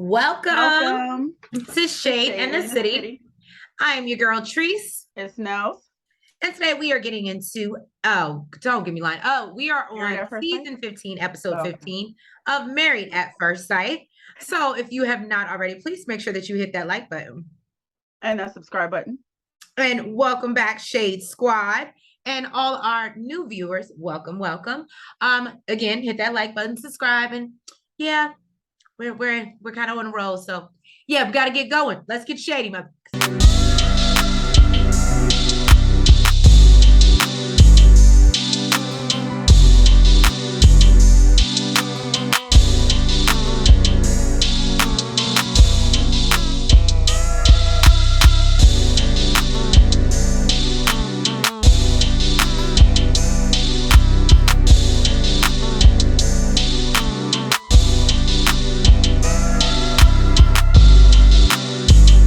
Welcome to Shade Shade and the City. I am your girl, Treese. It's Nels. And today we are getting into, don't get me lying. We are on season 15, episode 15 of Married at First Sight. So if you have not already, please make sure that you hit that like button. And that subscribe button. And welcome back, Shade Squad. And all our new viewers, welcome. Again, hit that like button, subscribe, and yeah, we're kind of on a roll. So yeah, we got to get going. Let's get shady, mother.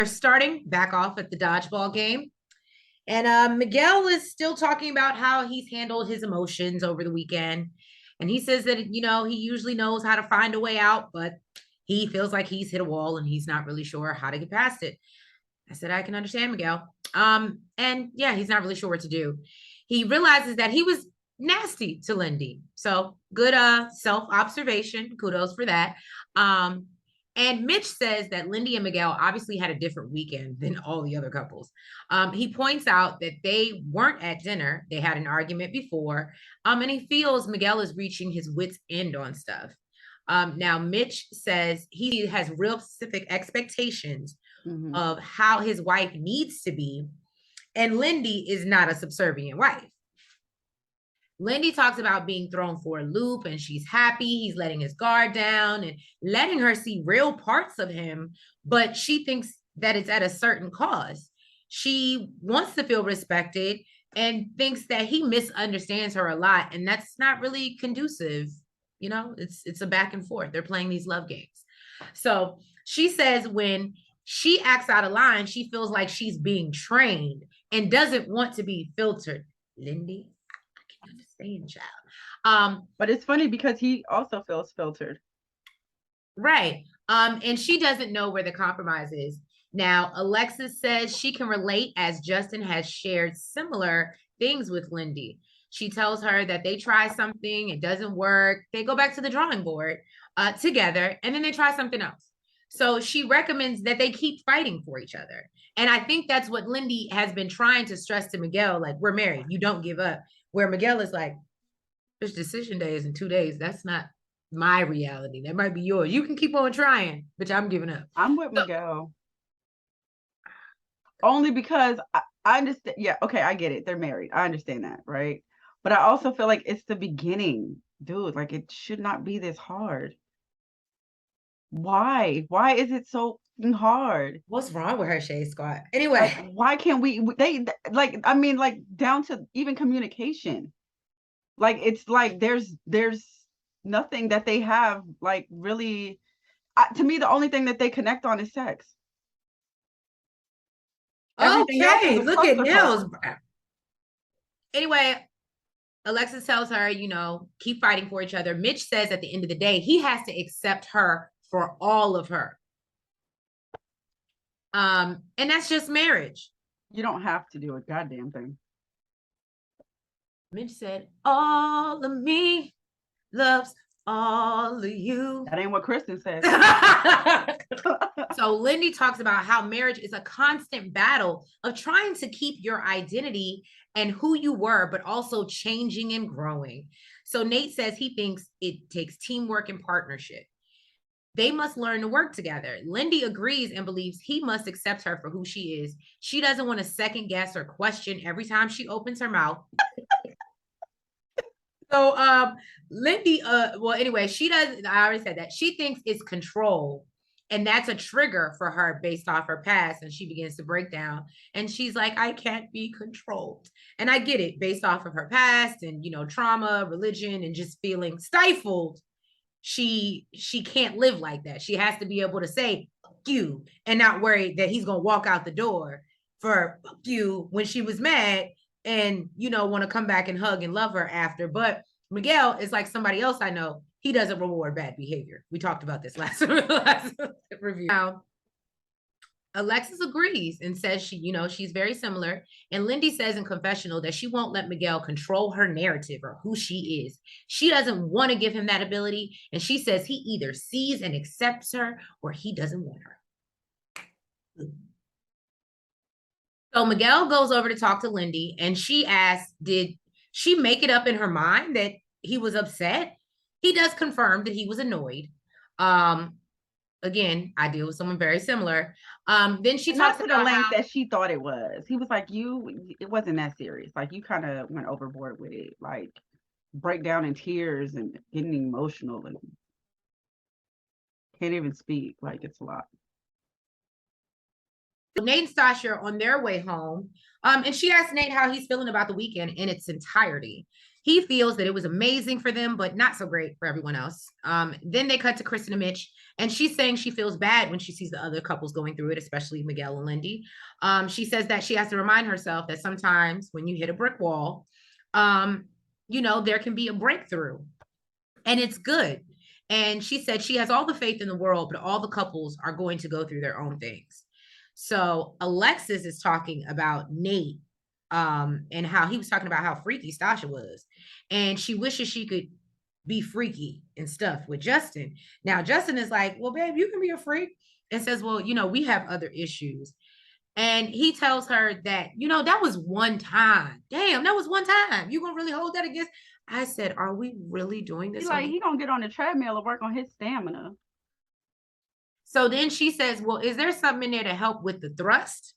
Starting back off at the dodgeball game. And Miguel is still talking about how he's handled his emotions over the weekend. And he says that, he usually knows how to find a way out, but he feels like he's hit a wall and he's not really sure how to get past it. I said, I can understand Miguel. And yeah, he's not really sure what to do. He realizes that he was nasty to Lindy. So good self-observation. Kudos for that. And Mitch says that Lindy and Miguel obviously had a different weekend than all the other couples. He points out that they weren't at dinner. They had an argument before. And he feels Miguel is reaching his wit's end on stuff. Now, Mitch says he has real specific expectations of how his wife needs to be. And Lindy is not a subservient wife. Lindy talks about being thrown for a loop and she's happy. He's letting his guard down and letting her see real parts of him, but she thinks that it's at a certain cost. She wants to feel respected and thinks that he misunderstands her a lot. And that's not really conducive. It's a back and forth. They're playing these love games. So she says when she acts out of line, she feels like she's being trained and doesn't want to be filtered. Lindy, understand, child. But it's funny because he also feels filtered. Right. And she doesn't know where the compromise is. Now, Alexis says she can relate as Justin has shared similar things with Lindy. She tells her that they try something, it doesn't work. They go back to the drawing board together, and then they try something else. So she recommends that they keep fighting for each other. And I think that's what Lindy has been trying to stress to Miguel, like, we're married, you don't give up. Where Miguel is like, there's decision days in 2 days. That's not my reality. That might be yours. You can keep on trying, but I'm giving up. I'm with Miguel. Only because I understand. Yeah, okay, I get it. They're married. I understand that, right? But I also feel like it's the beginning. Dude, like it should not be this hard. Why? Why is it so hard? What's wrong with her, Shade Squad? Anyway, like, why can't they down to even communication? Like it's like there's nothing that they have like really. To me, the only thing that they connect on is sex. Okay, look at Nels. Anyway, Alexis tells her, keep fighting for each other. Mitch says at the end of the day, he has to accept her for all of her. And that's just marriage. You don't have to do a goddamn thing. Mitch said, all of me loves all of you. That ain't what Kristen said. So Lindy talks about how marriage is a constant battle of trying to keep your identity and who you were, but also changing and growing. So Nate says he thinks it takes teamwork and partnership. They must learn to work together. Lindy agrees and believes he must accept her for who she is. She doesn't want to second guess or question every time she opens her mouth. So Lindy, anyway, she does. I already said that. She thinks it's control. And that's a trigger for her based off her past. And she begins to break down. And she's like, I can't be controlled. And I get it based off of her past and, trauma, religion, and just feeling stifled. She can't live like that. She has to be able to say, fuck you, and not worry that he's going to walk out the door for fuck you when she was mad and, want to come back and hug and love her after. But Miguel is like somebody else I know. he doesn't reward bad behavior. We talked about this last review. Now, Alexis agrees and says she's very similar. And Lindy says in confessional that she won't let Miguel control her narrative or who she is. She doesn't want to give him that ability. And she says he either sees and accepts her or he doesn't want her. So Miguel goes over to talk to Lindy and she asks, did she make it up in her mind that he was upset? He does confirm that he was annoyed. Again, I deal with someone very similar. Then she talks to the length that she thought it was. He was like, it wasn't that serious. Like, you kind of went overboard with it. Like, break down in tears and getting emotional and can't even speak. Like, it's a lot. Nate and Stacia are on their way home. And she asked Nate how he's feeling about the weekend in its entirety. He feels that it was amazing for them, but not so great for everyone else. Then they cut to Kristen and Mitch, and she's saying she feels bad when she sees the other couples going through it, especially Miguel and Lindy. She says that she has to remind herself that sometimes when you hit a brick wall, there can be a breakthrough, and it's good. And she said she has all the faith in the world, but all the couples are going to go through their own things. So Alexis is talking about Nate and how he was talking about how freaky Stacia was. And she wishes she could be freaky and stuff with Justin. Now, Justin is like, well, babe, you can be a freak. And says, well, we have other issues. And he tells her that, that was one time. Damn, that was one time. You gonna really hold that against? I said, are we really doing this? He gonna get on the treadmill and work on his stamina. So then she says, well, is there something in there to help with the thrust?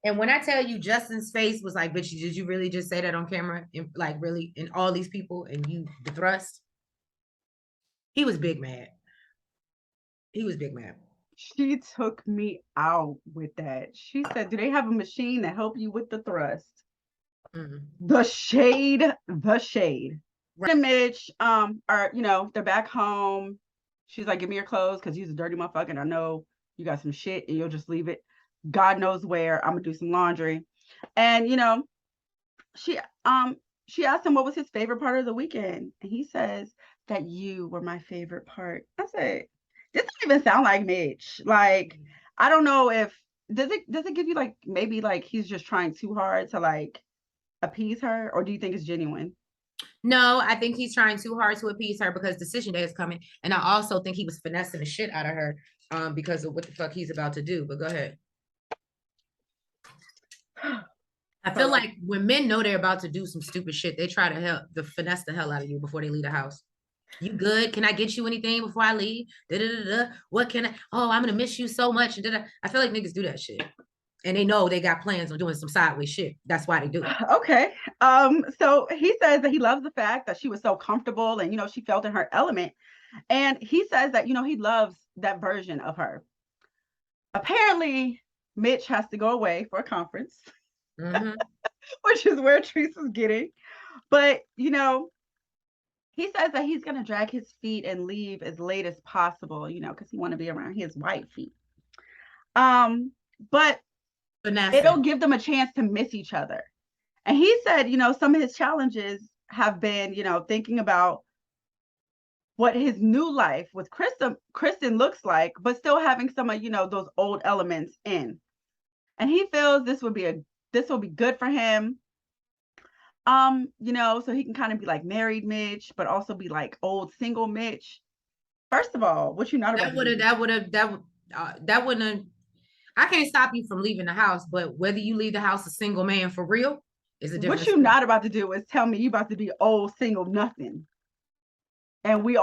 And when I tell you Justin's face was like, bitch, did you really just say that on camera? Like, really, in all these people and you, the thrust? He was big mad. He was big mad. She took me out with that. She said, do they have a machine to help you with the thrust? The shade. Right. Mitch, they're back home. She's like, give me your clothes because you're a dirty motherfucker. And I know you got some shit and you'll just leave it God knows where. I'm gonna do some laundry. And she asked him what was his favorite part of the weekend. And he says that you were my favorite part. I said, this doesn't even sound like Mitch. Like, I don't know if does it give you like maybe like he's just trying too hard to like appease her, or do you think it's genuine? No, I think he's trying too hard to appease her because decision day is coming. And I also think he was finessing the shit out of her because of what the fuck he's about to do. But go ahead. I feel like when men know they're about to do some stupid shit, they try to finesse the hell out of you before they leave the house. You good? Can I get you anything before I leave? What can I? Oh, I'm gonna miss you so much. I feel like niggas do that shit. And they know they got plans on doing some sideways shit. That's why they do it. Okay. So he says that he loves the fact that she was so comfortable and she felt in her element. And he says that he loves that version of her. Apparently, Mitch has to go away for a conference, which is where Teresa's getting. But he says that he's gonna drag his feet and leave as late as possible, because he want to be around his white feet. But it'll give them a chance to miss each other. And he said, some of his challenges have been, thinking about what his new life with Kristen looks like, but still having some of, those old elements in. And he feels this will be good for him. So he can kind of be like married Mitch, but also be like old single Mitch. First of all, what you not about that wouldn't have. I can't stop you from leaving the house, but whether you leave the house a single man for real is a different. What you not about to do is tell me you about to be old single nothing. And we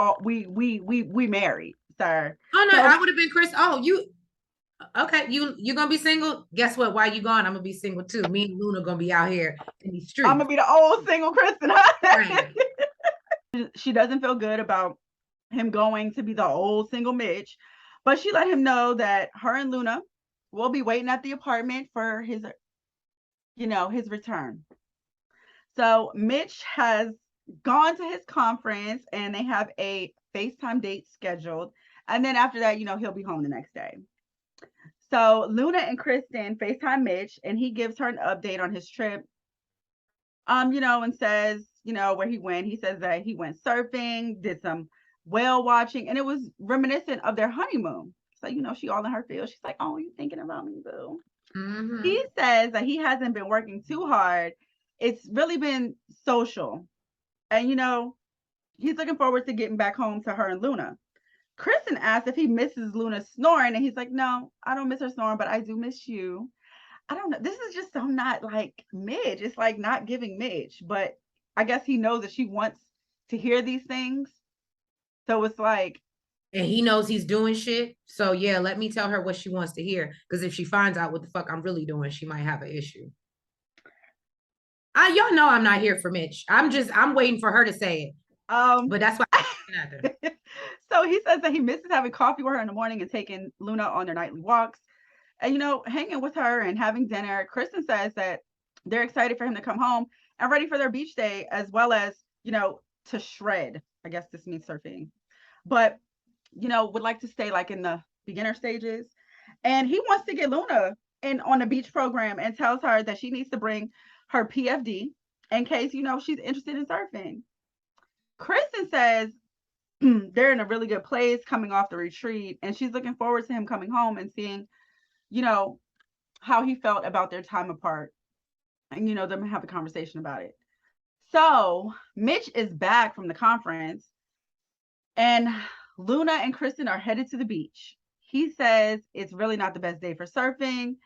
married, sir. Oh no, I would have been Chris. Oh, okay, you're gonna be single. Guess what? While you gone, I'm gonna be single too. Me and Luna gonna be out here in these streets. I'm gonna be the old single Kristen. Right. She doesn't feel good about him going to be the old single Mitch, but she let him know that her and Luna will be waiting at the apartment for his return. So Mitch has gone to his conference and they have a FaceTime date scheduled. And then after that, he'll be home the next day. So Luna and Kristen FaceTime Mitch and he gives her an update on his trip and says, where he went. He says that he went surfing, did some whale watching, and it was reminiscent of their honeymoon. So, she all in her field. She's like, oh, you thinking about me, boo? Mm-hmm. He says that he hasn't been working too hard. It's really been social. And, he's looking forward to getting back home to her and Luna. Kristen asks if he misses Luna snoring, and he's like, no, I don't miss her snoring, but I do miss you. I don't know. This is just so not like Midge. It's like not giving Midge, but I guess he knows that she wants to hear these things. So it's like, And he knows he's doing shit. So yeah, let me tell her what she wants to hear. Because if she finds out what the fuck I'm really doing, she might have an issue. Y'all know I'm not here for Mitch. I'm waiting for her to say it. But that's why so he says that he misses having coffee with her in the morning and taking Luna on their nightly walks. And, hanging with her and having dinner. Kristen says that they're excited for him to come home and ready for their beach day, as well as, to shred. I guess this means surfing. But, would like to stay like in the beginner stages. And he wants to get Luna in on the beach program and tells her that she needs to bring her PFD in case, she's interested in surfing. Kristen says they're in a really good place coming off the retreat, and she's looking forward to him coming home and seeing, how he felt about their time apart, and them have a conversation about it. So Mitch is back from the conference, and Luna and Kristen are headed to the beach. He says it's really not the best day for surfing,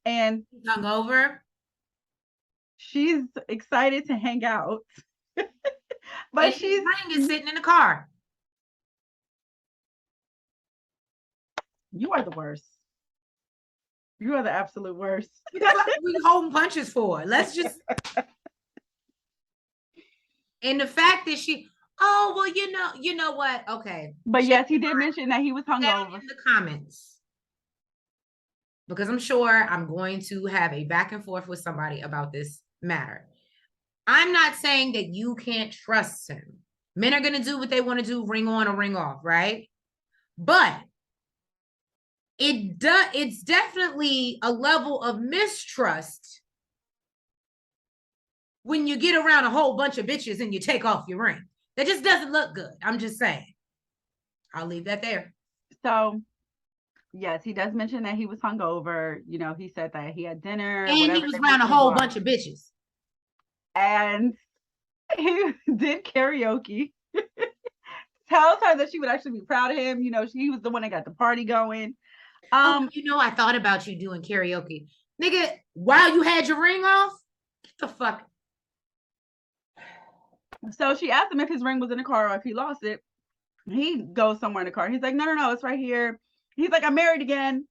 and hungover. She's excited to hang out. But and she's ring is sitting in the car. You are the worst. You are the absolute worst. That's what we holding punches for. Let's just. And the fact that well, you know what? Okay. But yes, he did mention that he was hungover. In the comments. Because I'm sure I'm going to have a back and forth with somebody about this matter. I'm not saying that you can't trust him. Men are going to do what they want to do, ring on or ring off, right? But it's definitely a level of mistrust when you get around a whole bunch of bitches and you take off your ring. That just doesn't look good. I'm just saying. I'll leave that there. So, yes, he does mention that he was hungover. He said that he had dinner. And he was around a whole bunch of bitches. And he did karaoke. Tells her that she would actually be proud of him. He was the one that got the party going. I thought about you doing karaoke. Nigga, while you had your ring off? Get the fuck. So she asked him if his ring was in the car or if he lost it. He goes somewhere in the car. He's like, no, it's right here. He's like, I'm married again.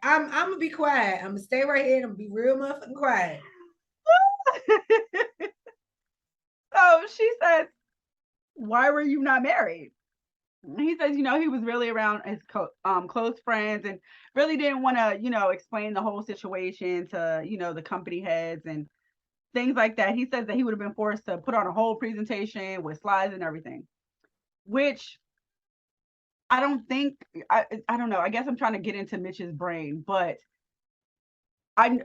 I'm gonna be quiet. I'm gonna stay right here. I'm gonna be real motherfucking quiet. So she says, why were you not married? He says, he was really around his close friends and really didn't want to, explain the whole situation to, the company heads and things like that. He says that he would have been forced to put on a whole presentation with slides and everything, which I don't think, I don't know. I guess I'm trying to get into Mitch's brain, but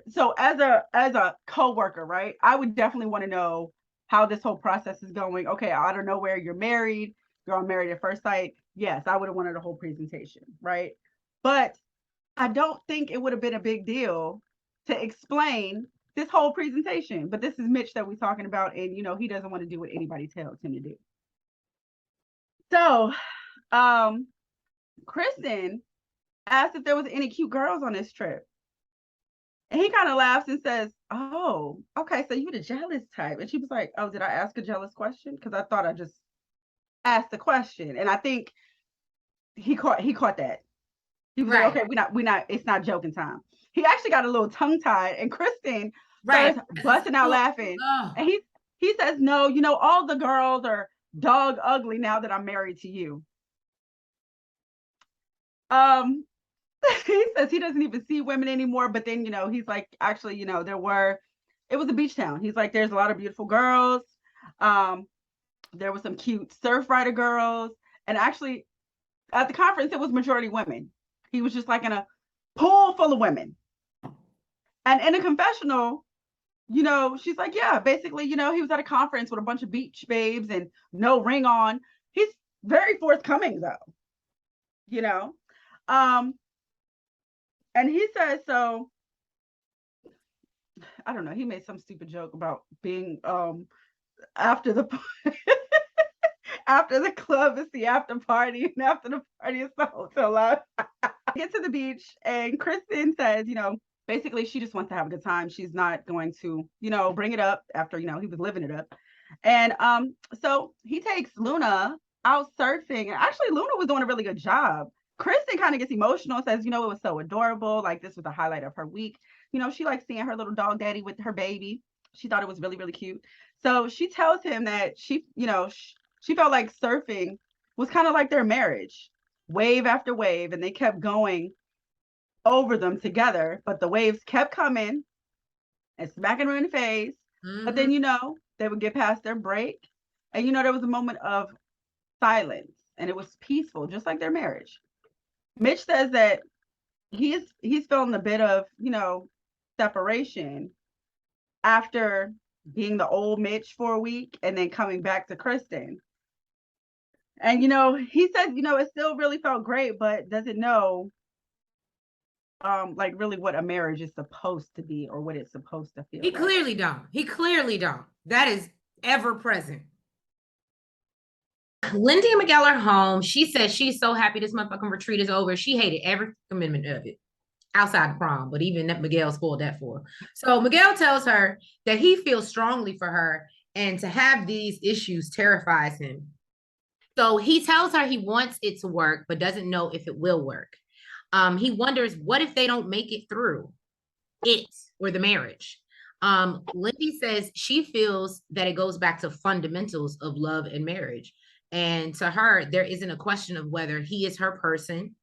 so as a coworker, right? I would definitely want to know how this whole process is going. Okay, out of nowhere, you're married, you're on Married at First Sight. Yes, I would have wanted a whole presentation, right? But I don't think it would have been a big deal to explain this whole presentation. But this is Mitch that we're talking about, and he doesn't want to do what anybody tells him to do. So, Kristen asked if there was any cute girls on this trip. And he kind of laughs and says, oh, okay, so you're the jealous type. And she was like, oh, did I ask a jealous question? Because I thought I just asked the question. And I think he caught that. He was like, okay, we're not, it's not joking time. He actually got a little tongue tied, and Kristen starts busting out laughing. And he says, no, all the girls are dog ugly now that I'm married to you. He says he doesn't even see women anymore, but then he's like, actually, it was a beach town. He's like, there's a lot of beautiful girls. There was some cute surf rider girls, and actually at the conference it was majority women. He was just like in a pool full of women. And in a confessional, she's like, yeah, basically, he was at a conference with a bunch of beach babes and no ring on. He's very forthcoming though, you know. Um, and he says, so I don't know, he made some stupid joke about being after the after the club is the after party, and after the party is the hotel lounge. Get to the beach, and Kristen says, basically she just wants to have a good time. She's not going to, bring it up after, he was living it up. And so he takes Luna out surfing. And actually, Luna was doing a really good job. Kristen kind of gets emotional, says, it was so adorable. Like, this was the highlight of her week. She likes seeing her little dog daddy with her baby. She thought it was really, really cute. So she tells him that she felt like surfing was kind of like their marriage, wave after wave, and they kept going over them together, but the waves kept coming and smacking her in the face. Mm-hmm. But then, they would get past their break, and there was a moment of silence, and it was peaceful, just like their marriage. Mitch says that he's feeling a bit of separation after being the old Mitch for a week and then coming back to Kristen. And he says it still really felt great, but doesn't know like really what a marriage is supposed to be or what it's supposed to feel. He clearly don't. That is ever present. Lindy and Miguel are home. She says she's so happy this motherfucking retreat is over. She hated every commitment of it outside the prom, but even that Miguel spoiled that for her. So Miguel tells her that he feels strongly for her, and to have these issues terrifies him. So he tells her he wants it to work, but doesn't know if it will work. He wonders, what if they don't make it through it or the marriage? Lindy says she feels that it goes back to fundamentals of love and marriage. And to her, there isn't a question of whether he is her person,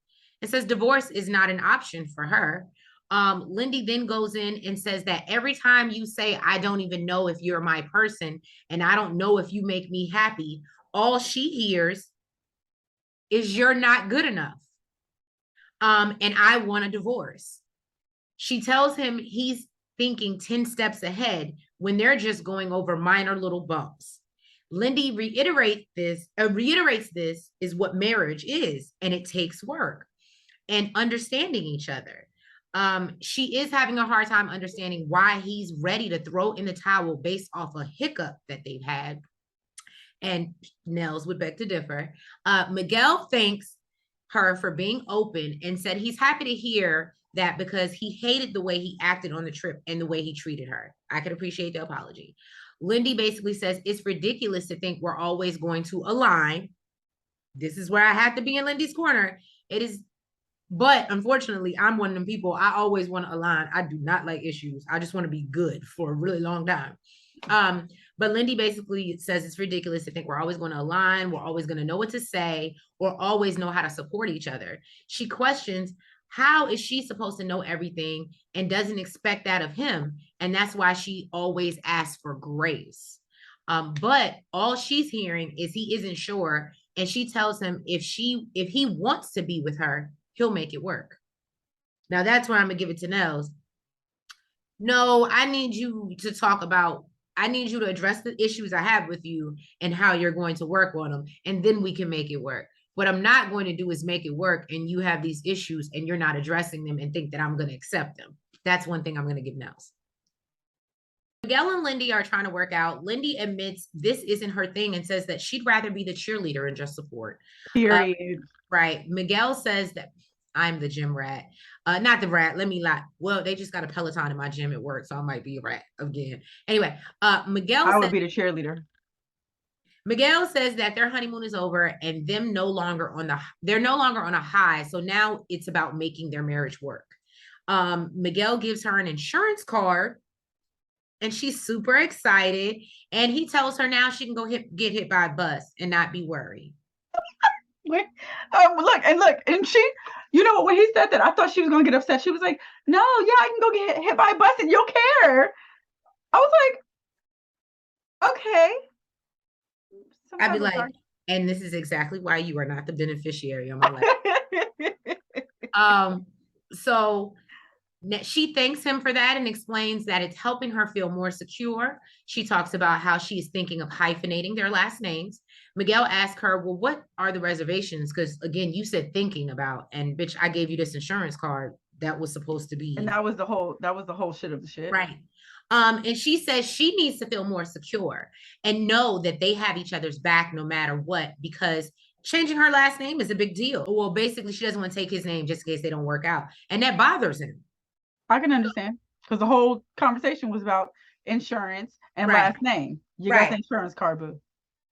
and says divorce is not an option for her. Lindy then goes in and says that every time you say, I don't even know if you're my person, and I don't know if you make me happy, all she hears is you're not good enough. And I want a divorce. She tells him he's thinking 10 steps ahead when they're just going over minor little bumps. Lindy reiterates this is what marriage is, and it takes work and understanding each other. She is having a hard time understanding why he's ready to throw in the towel based off a hiccup that they've had. And Nels would beg to differ. Miguel thanks her for being open and said he's happy to hear that because he hated the way he acted on the trip and the way he treated her. I could appreciate the apology. Lindy basically says it's ridiculous to think we're always going to align. This is where I have to be in Lindy's corner. It is, but unfortunately, I'm one of them people. I always want to align. I do not like issues. I just want to be good for a really long time. But Lindy basically says it's ridiculous to think we're always going to align, we're always going to know what to say, or always know how to support each other. She questions, how is she supposed to know everything and doesn't expect that of him? And that's why she always asks for grace. But all she's hearing is he isn't sure. And she tells him if he wants to be with her, he'll make it work. Now that's where I'm going to give it to Nels. No, I need you to address the issues I have with you and how you're going to work on them. And then we can make it work. What I'm not going to do is make it work and you have these issues and you're not addressing them and think that I'm going to accept them. That's one thing I'm going to give Nels. Miguel and Lindy are trying to work out. Lindy admits this isn't her thing and says that she'd rather be the cheerleader and just support. Period. Right. Miguel says that I'm the gym rat. Not the rat. Let me lie. Well, they just got a Peloton in my gym at work, so I might be a rat again. Anyway, Miguel I would be the cheerleader. Miguel says that their honeymoon is over and they're no longer on a high. So now it's about making their marriage work. Miguel gives her an insurance card and she's super excited. And he tells her now she can go get hit by a bus and not be worried. Look, and she, when he said that, I thought she was going to get upset. She was like, no, yeah, I can go get hit by a bus and you'll care. I was like, okay. I'd be like, and this is exactly why you are not the beneficiary of my life. So she thanks him for that and explains that it's helping her feel more secure. She talks about how she's thinking of hyphenating their last names. Miguel asks her, well, what are the reservations? Because again, you said thinking about, and bitch, I gave you this insurance card that was supposed to And be that was the whole shit of the shit. right. And she says she needs to feel more secure and know that they have each other's back no matter what, because changing her last name is a big deal. Well, basically, she doesn't want to take his name just in case they don't work out. And that bothers him. I can understand because the whole conversation was about insurance and Right. last name. You got Right. the insurance card, boo.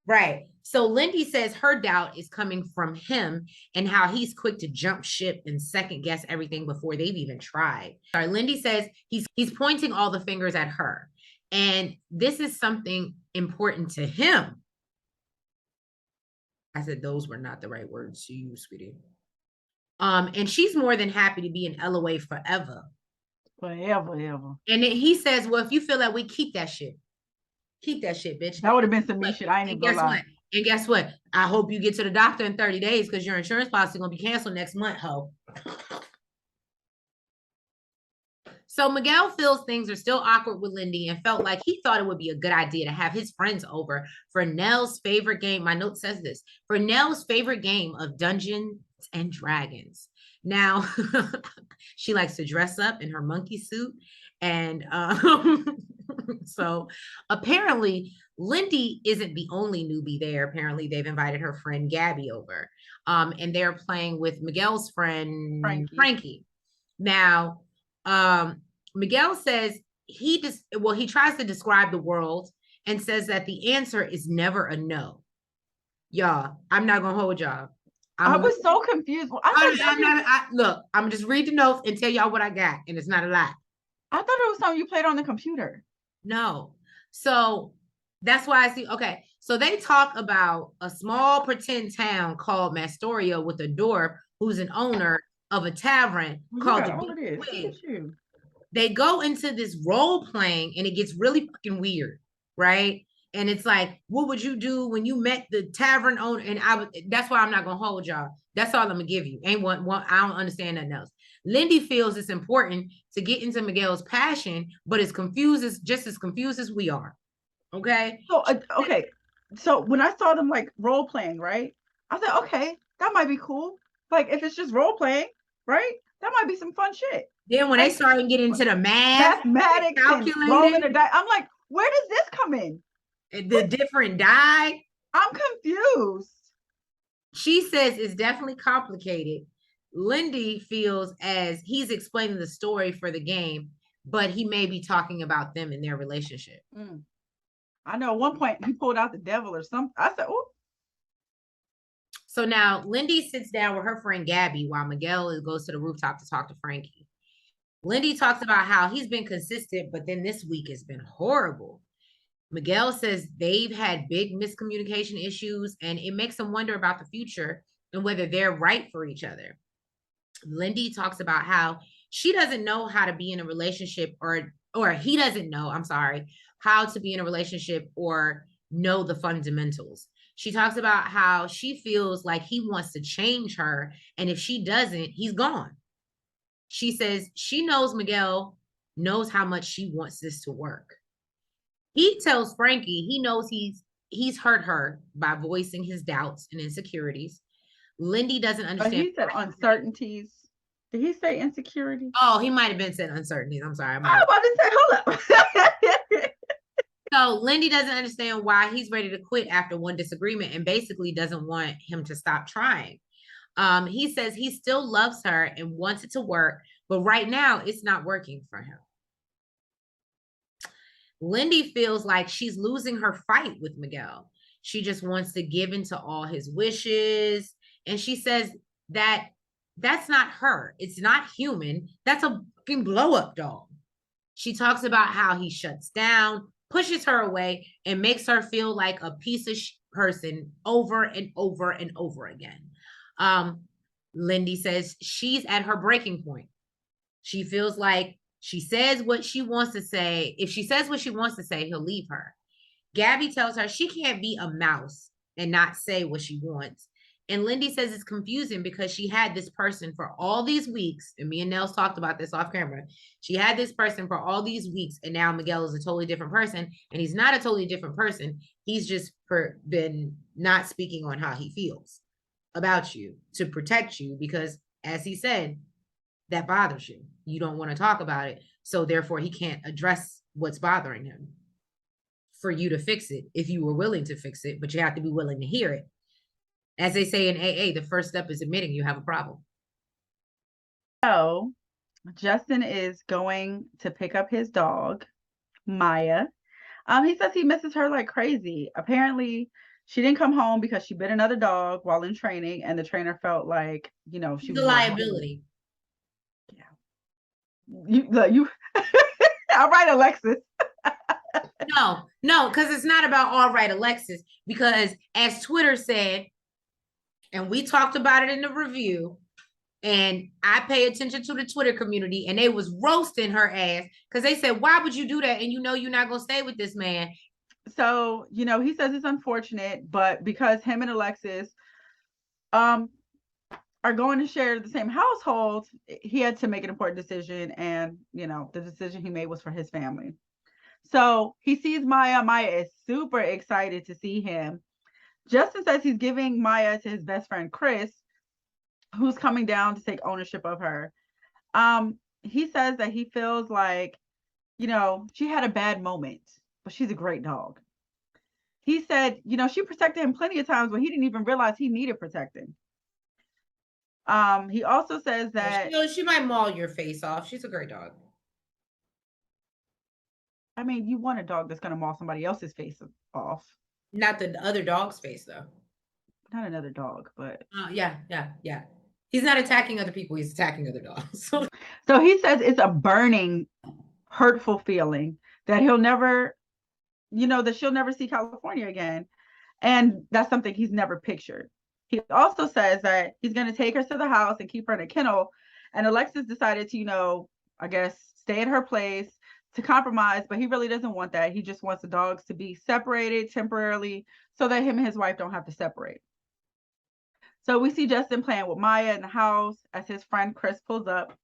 Right. So Lindy says her doubt is coming from him and how he's quick to jump ship and second guess everything before they've even tried. Sorry, Lindy says he's pointing all the fingers at her. And this is something important to him. I said those were not the right words to use, sweetie. And she's more than happy to be in LOA forever. Forever, ever. And then he says, well, if you feel that way, keep that shit. Keep that shit, bitch. That would have been some me shit. I ain't even gonna lie. And guess what? I hope you get to the doctor in 30 days because your insurance policy is gonna be canceled next month, ho. So Miguel feels things are still awkward with Lindy and felt like he thought it would be a good idea to have his friends over for Nell's favorite game. My note says this, for Nell's favorite game of Dungeons and Dragons. Now, she likes to dress up in her monkey suit. And so apparently Lindy isn't the only newbie there. Apparently they've invited her friend Gabby over. And they're playing with Miguel's friend Frankie. Now, Miguel says he tries to describe the world and says that the answer is never a no. Y'all, I'm not gonna hold y'all. I was so confused. Look, I'm just read the notes and tell y'all what I got, and it's not a lot. I thought it was something you played on the computer. No. So that's why I see. Okay. So they talk about a small pretend town called Mastoria with a dwarf who's an owner of a tavern called the Wig. They go into this role playing and it gets really fucking weird, right? And it's like, what would you do when you met the tavern owner? And that's why I'm not gonna hold y'all. That's all I'm gonna give you. Ain't one I don't understand nothing else. Lindy feels it's important to get into Miguel's passion, but is just as confused as we are. Okay. So okay. So when I saw them like role playing, right? I said, okay, that might be cool. Like if it's just role playing, right? That might be some fun shit. Then when they start to get into the mathematics and rolling the die, I'm like, where does this come in? The different die. I'm confused. She says it's definitely complicated. Lindy feels as he's explaining the story for the game, but he may be talking about them and their relationship. I know at one point he pulled out the devil or something. I said, oh. So now Lindy sits down with her friend Gabby while Miguel goes to the rooftop to talk to Frankie. Lindy talks about how he's been consistent, but then this week has been horrible. Miguel says they've had big miscommunication issues and it makes them wonder about the future and whether they're right for each other. Lindy talks about how she doesn't know how to be in a relationship or he doesn't know, how to be in a relationship or know the fundamentals. She talks about how she feels like he wants to change her. And if she doesn't, he's gone. She says she knows Miguel knows how much she wants this to work. He tells Frankie he knows he's hurt her by voicing his doubts and insecurities. Lindy doesn't understand. He said uncertainties. Did he say insecurity? Oh, he might have been saying uncertainties. I'm sorry. I'm about to say, hold up. So Lindy doesn't understand why he's ready to quit after one disagreement and basically doesn't want him to stop trying. He says he still loves her and wants it to work, but right now it's not working for him. Lindy feels like she's losing her fight with Miguel. She just wants to give in to all his wishes. And she says that that's not her. It's not human. That's a fucking blow-up doll. She talks about how he shuts down, pushes her away, and makes her feel like a piece of person over and over and over again. Lindy says she's at her breaking point. She feels like she says what she wants to say. If she says what she wants to say, he'll leave her. Gabby tells her she can't be a mouse and not say what she wants. And Lindy says it's confusing because she had this person for all these weeks, and me and Nels talked about this off camera. She had this person for all these weeks, and now Miguel is a totally different person, and he's not a totally different person. He's just been not speaking on how he feels about you to protect you because, as he said, that bothers you. You don't want to talk about it, so therefore he can't address what's bothering him for you to fix it if you were willing to fix it, but you have to be willing to hear it. As they say in AA, the first step is admitting you have a problem. So Justin is going to pick up his dog, Maya. He says he misses her like crazy. Apparently, she didn't come home because she bit another dog while in training, and the trainer felt like, she was the liability. Yeah. You all right, Alexis. No, because it's not about all right, Alexis. Because as Twitter said, and we talked about it in the review, and I pay attention to the Twitter community, and they was roasting her ass because they said, why would you do that? And you're not going to stay with this man. So, he says it's unfortunate, but because him and Alexis are going to share the same household, he had to make an important decision. And, the decision he made was for his family. So he sees Maya. Maya is super excited to see him. Justin says he's giving Maya to his best friend, Chris, who's coming down to take ownership of her. He says that he feels like, she had a bad moment, but she's a great dog. He said, she protected him plenty of times when he didn't even realize he needed protecting. He also says that she might maul your face off. She's a great dog. I mean, you want a dog that's going to maul somebody else's face off. Not the other dog's face, though. Not another dog, but yeah. He's not attacking other people. He's attacking other dogs. So he says it's a burning, hurtful feeling that he'll never, that she'll never see California again. And that's something he's never pictured. He also says that he's going to take her to the house and keep her in a kennel. And Alexis decided to, I guess, stay at her place to compromise, but he really doesn't want that. He just wants the dogs to be separated temporarily so that him and his wife don't have to separate. So we see Justin playing with Maya in the house as his friend Chris pulls up.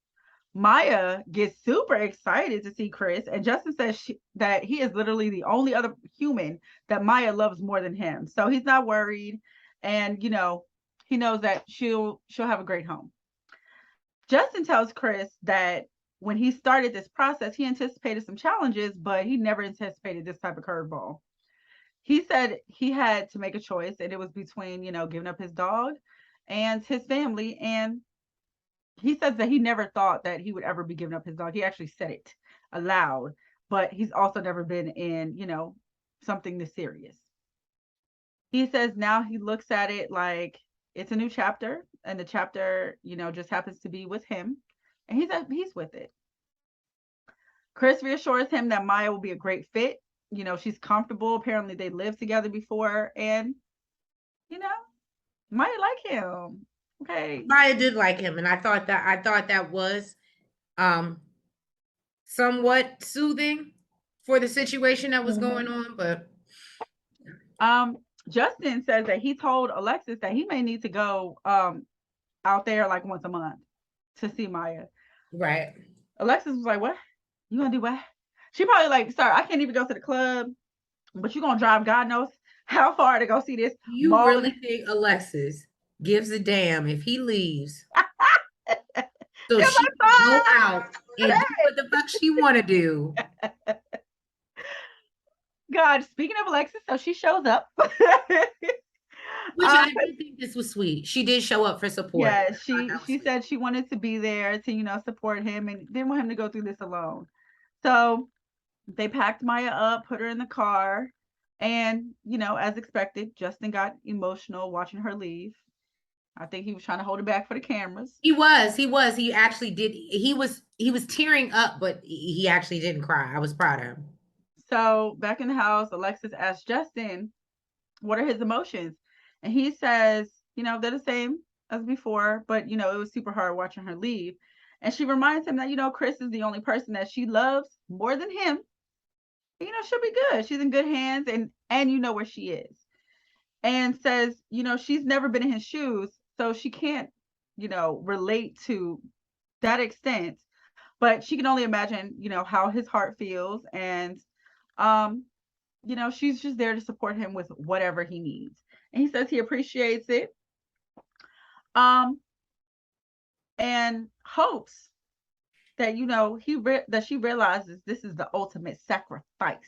Maya gets super excited to see Chris, and Justin says that he is literally the only other human that Maya loves more than him. So he's not worried, and he knows that she'll have a great home. Justin tells Chris that when he started this process, he anticipated some challenges, but he never anticipated this type of curveball. He said he had to make a choice, and it was between, giving up his dog and his family. And he says that he never thought that he would ever be giving up his dog. He actually said it aloud, but he's also never been in, something this serious. He says now he looks at it like it's a new chapter, and the chapter, just happens to be with him, and he's with it. Chris reassures him that Maya will be a great fit. She's comfortable. Apparently they lived together before, and Maya like him. Okay. Maya did like him, and I thought that was somewhat soothing for the situation that was going on. But Justin says that he told Alexis that he may need to go out there like once a month to see Maya. Right. Alexis was like, what? You gonna do what? She probably like, sir, I can't even go to the club, but you're gonna drive God knows how far to go see this. You really think Alexis gives a damn if he leaves? So she can go out and do what the fuck she want to do. God, speaking of Alexis, so she shows up. Which I did think this was sweet. She did show up for support. Yeah, she said she wanted to be there to, support him and didn't want him to go through this alone. So they packed Maya up, put her in the car, and, as expected, Justin got emotional watching her leave. I think he was trying to hold it back for the cameras. He was. He actually did. He was tearing up, but he actually didn't cry. I was proud of him. So back in the house, Alexis asked Justin, what are his emotions? And he says, they're the same as before, but, it was super hard watching her leave. And she reminds him that, Chris is the only person that she loves more than him. She'll be good. She's in good hands, and you know where she is. and says, she's never been in his shoes, so she can't, relate to that extent, but she can only imagine, how his heart feels. And, she's just there to support him with whatever he needs. And he says he appreciates it. And hopes that, that she realizes this is the ultimate sacrifice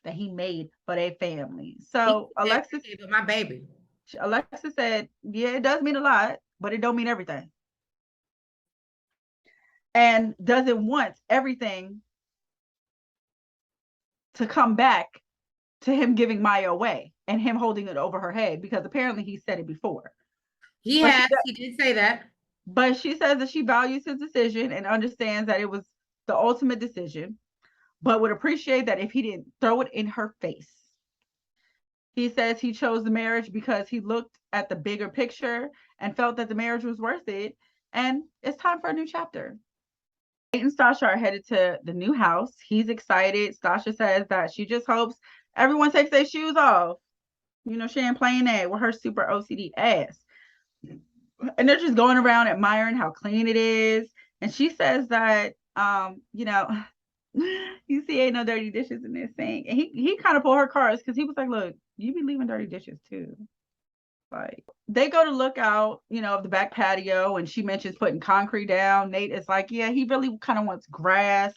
that he made for their family. So Alexis, my baby. Alexis said, yeah, it does mean a lot, but it don't mean everything. And doesn't want everything to come back to him giving Maya away and him holding it over her head, because apparently he said it before. He did say that. But she says that she values his decision and understands that it was the ultimate decision, but would appreciate that if he didn't throw it in her face. He says he chose the marriage because he looked at the bigger picture and felt that the marriage was worth it. And it's time for a new chapter. Nate and Stacia are headed to the new house. He's excited. Stacia says that she just hopes everyone takes their shoes off. She ain't playing that with her super OCD ass. And they're just going around admiring how clean it is. And she says that, you see, ain't no dirty dishes in this sink. And he kind of pulled her cards, because he was like, look, you be leaving dirty dishes too. Like, they go to look out, of the back patio, and she mentions putting concrete down. Nate is like, yeah, he really kind of wants grass.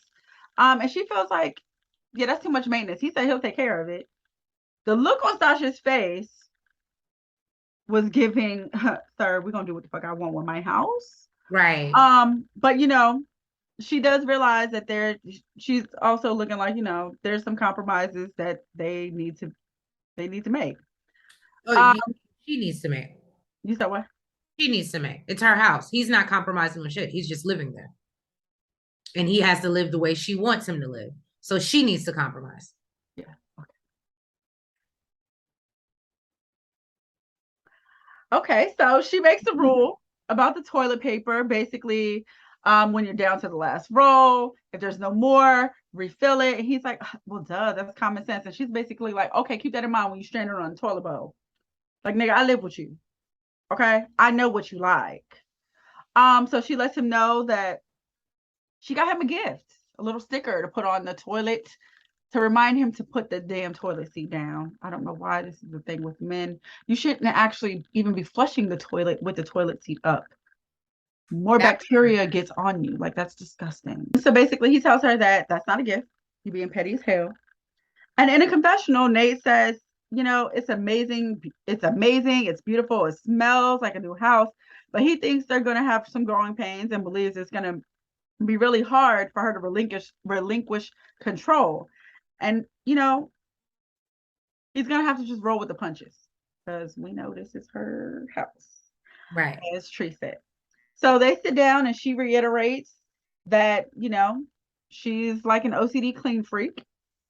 And she feels like, yeah, that's too much maintenance. He said he'll take care of it. The look on Stacia's face was giving, sir, we're gonna do what the fuck I want with my house. Right. But she does realize that she's also looking like, there's some compromises that they need to make. Oh, she needs to make. You said what? She needs to make. It's her house. He's not compromising with shit. He's just living there. And he has to live the way she wants him to live. So she needs to compromise. Yeah. Okay. So she makes a rule about the toilet paper. Basically, when you're down to the last roll, if there's no more, refill it. And he's like, well, duh, that's common sense. And she's basically like, okay, keep that in mind when you're stranded on the toilet bowl. Like, nigga, I live with you. Okay. I know what you like. So she lets him know that she got him a gift, a little sticker to put on the toilet to remind him to put the damn toilet seat down. I don't know why this is the thing with men. You shouldn't actually even be flushing the toilet with the toilet seat up. More bacteria gets on you. Like, that's disgusting. So basically, he tells her that that's not a gift. You're being petty as hell. And in a confessional, Nate says, it's amazing. It's amazing. It's beautiful. It smells like a new house. But he thinks they're going to have some growing pains and believes it's going to be really hard for her to relinquish control. And, he's going to have to just roll with the punches, because we know this is her house. Right. As Tree said. So they sit down and she reiterates that, she's like an OCD clean freak.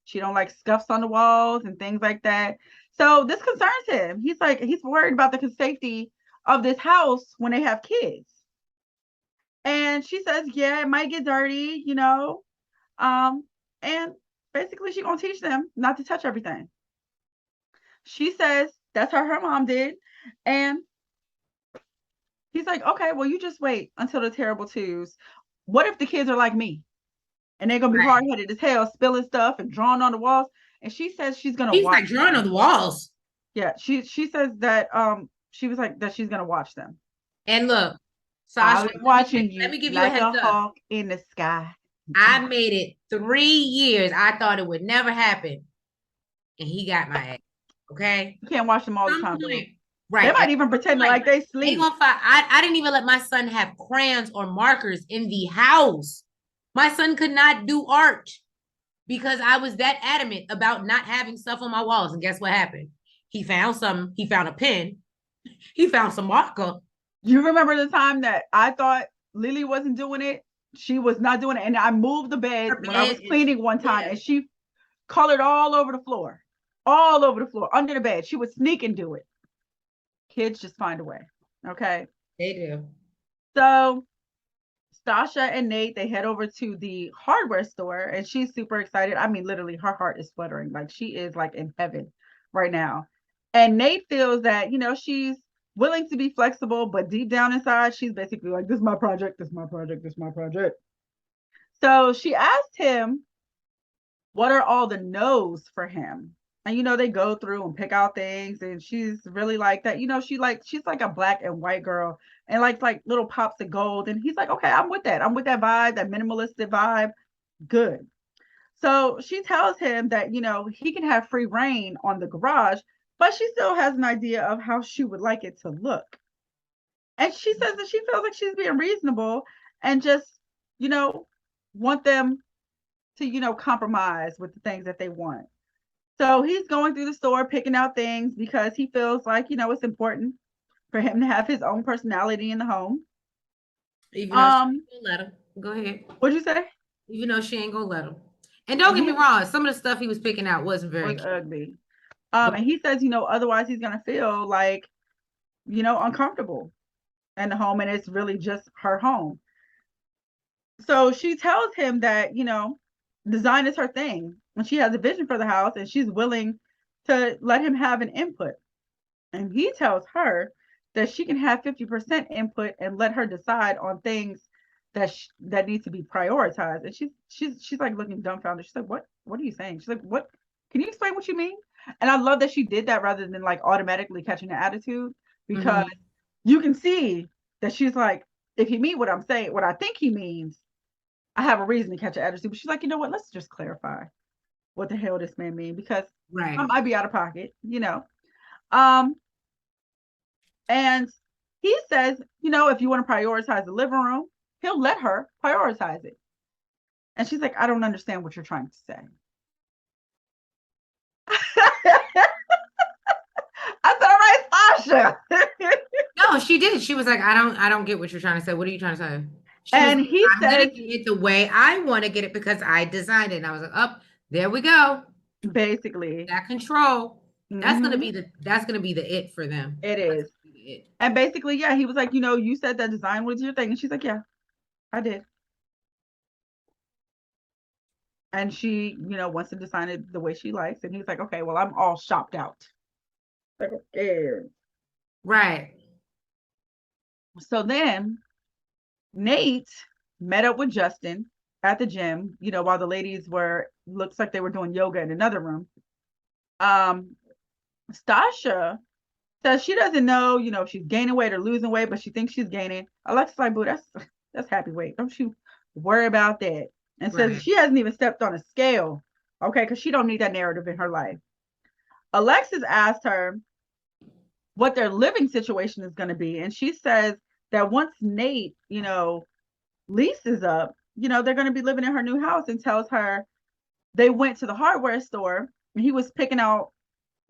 She don't like scuffs on the walls and things like that. So this concerns him. He's worried about the safety of this house when they have kids. And she says, yeah, it might get dirty, and basically she's going to teach them not to touch everything. She says that's how her mom did. And he's like, okay, well, you just wait until the terrible twos. What if the kids are like me? And they're going to be hard-headed as hell, spilling stuff and drawing on the walls. And she says she's going to watch. He's like drawing on the walls. Yeah, she says that she was like that she's going to watch them. And look, Sasha, I'm watching you. Let me give like you a heads up. Hawk in the sky. I made it 3 years. I thought it would never happen. And he got my ass. Okay? You can't watch them all the time. Right. They might even pretend like they sleep. I didn't even let my son have crayons or markers in the house. My son could not do art because I was that adamant about not having stuff on my walls. And guess what happened? He found something. He found a pen. He found some marker. You remember the time that I thought Lily wasn't doing it? She was not doing it. And I moved the bed when I was cleaning one time, and she colored all over the floor, under the bed. She would sneak and do it. Kids just find a way. Okay. They do. So Stacia and Nate, they head over to the hardware store, and she's super excited. I mean, literally, her heart is fluttering. Like, she is like in heaven right now. And Nate feels that, she's willing to be flexible, but deep down inside, she's basically like, this is my project, this is my project, this is my project. So she asked him, what are all the no's for him? And they go through and pick out things, and she's really like that. She's like a black and white girl, and like little pops of gold. And he's like, okay, I'm with that. I'm with that vibe, that minimalistic vibe. Good. So she tells him that he can have free reign on the garage, but she still has an idea of how she would like it to look. And she says that she feels like she's being reasonable and just want them to compromise with the things that they want. So he's going through the store picking out things because he feels like it's important for him to have his own personality in the home. Even though she ain't gonna let him. Go ahead. What'd you say? Even though she ain't gonna let him. And don't get me wrong, some of the stuff he was picking out wasn't very cute. Ugly. And he says, otherwise he's gonna feel like, uncomfortable in the home, and it's really just her home. So she tells him that, design is her thing, and she has a vision for the house, and she's willing to let him have an input. And he tells her that she can have 50% input and let her decide on things that need to be prioritized. And she's like looking dumbfounded. She's like, what are you saying? She's like, what? Can you explain what you mean? And I love that she did that rather than like automatically catching the attitude, because you can see that she's like, if he mean what I'm saying, what I think he means, I have a reason to catch an attitude. But she's like, you know what? Let's just clarify what the hell this man mean, because I might be out of pocket, And he says, if you want to prioritize the living room, he'll let her prioritize it. And she's like, I don't understand what you're trying to say. I said, all right, Sasha. No, she did. She was like, I don't get what you're trying to say. What are you trying to say? And he says, I'm gonna get it the way I want to get it because I designed it. And I was like, oh, there we go. Basically. That control. That's gonna be the it for them. It is. And basically, yeah, he was like, you said that design was your thing. And she's like, yeah, I did. And she, wants to design it the way she likes. And he's like, okay, well, I'm all shopped out. Like, okay. Right. So then Nate met up with Justin at the gym, while the ladies looks like they were doing yoga in another room. Stacia says she doesn't know, if she's gaining weight or losing weight, but she thinks she's gaining. Alexa's like, boo, that's happy weight. Don't you worry about that. And says she hasn't even stepped on a scale, okay, because she don't need that narrative in her life. Alexis asked her what their living situation is going to be, and she says that once Nate, leases up, they're going to be living in her new house, and tells her they went to the hardware store and he was picking out,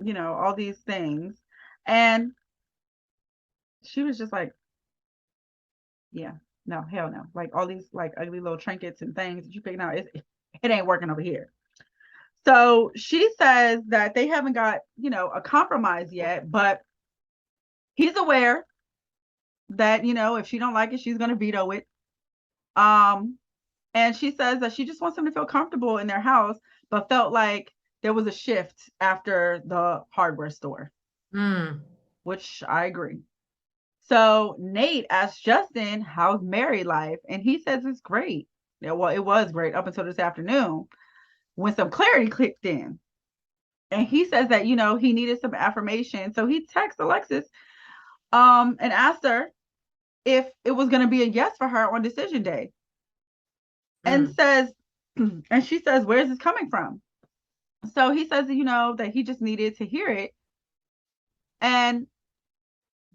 all these things. And she was just like, yeah, no, hell no. Like all these like ugly little trinkets and things that you picking out, it ain't working over here. So she says that they haven't got, a compromise yet, but he's aware that, if she don't like it, she's going to veto it. And she says that she just wants them to feel comfortable in their house, but felt like there was a shift after the hardware store, which I agree. So Nate asked Justin, how's married life? And he says it's great. Yeah, well, it was great up until this afternoon when some clarity clicked in. And he says that, he needed some affirmation. So he texts Alexis and asked her if it was going to be a yes for her on decision day. And says, and she says, where's this coming from? So he says, that he just needed to hear it. And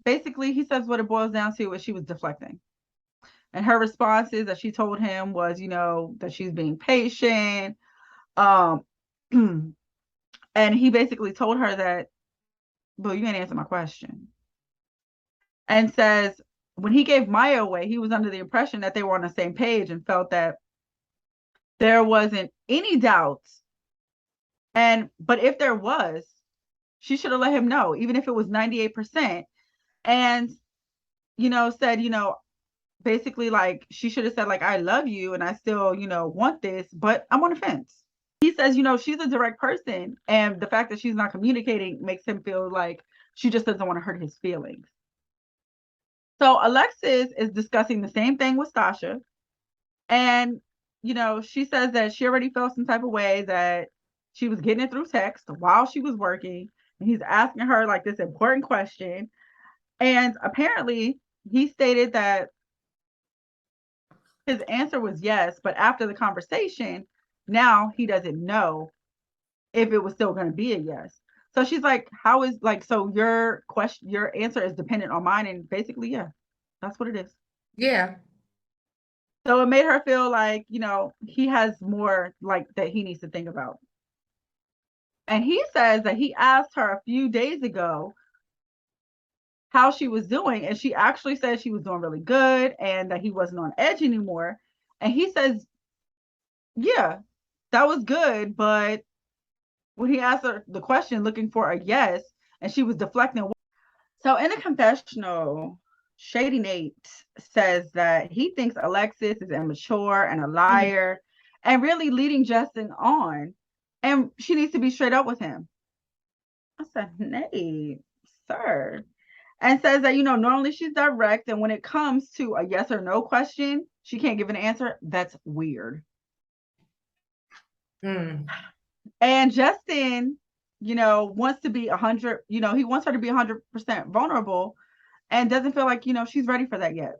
basically, he says what it boils down to is she was deflecting. And her response is that she told him was, that she's being patient. And he basically told her that, well, you ain't answer my question. And says, when he gave Maya away, he was under the impression that they were on the same page and felt that there wasn't any doubts. But if there was, she should have let him know, even if it was 98%. And, said, basically like she should have said like, I love you and I still, want this, but I'm on the fence. he says, she's a direct person, and the fact that she's not communicating makes him feel like she just doesn't want to hurt his feelings. So Alexis is discussing the same thing with Stacia, and she says that she already felt some type of way, that she was getting it through text while she was working, and he's asking her like this important question, and apparently he stated that his answer was yes, but after the conversation, now he doesn't know if it was still going to be a yes. So she's like, how is, like, so your answer is dependent on mine? And basically, yeah, that's what it is. Yeah. So it made her feel like, he has more like that he needs to think about. And he says that he asked her a few days ago how she was doing. And she actually said she was doing really good and that he wasn't on edge anymore. And he says, yeah, that was good. But when he asked her the question looking for a yes, and she was deflecting. So in the confessional, Shady Nate says that he thinks Alexis is immature and a liar and really leading Justin on. And she needs to be straight up with him. I said, Nate, sir. And says that, normally she's direct. And when it comes to a yes or no question, she can't give an answer. That's weird. And Justin, wants to be 100, he wants her to be 100% vulnerable and doesn't feel like, she's ready for that yet.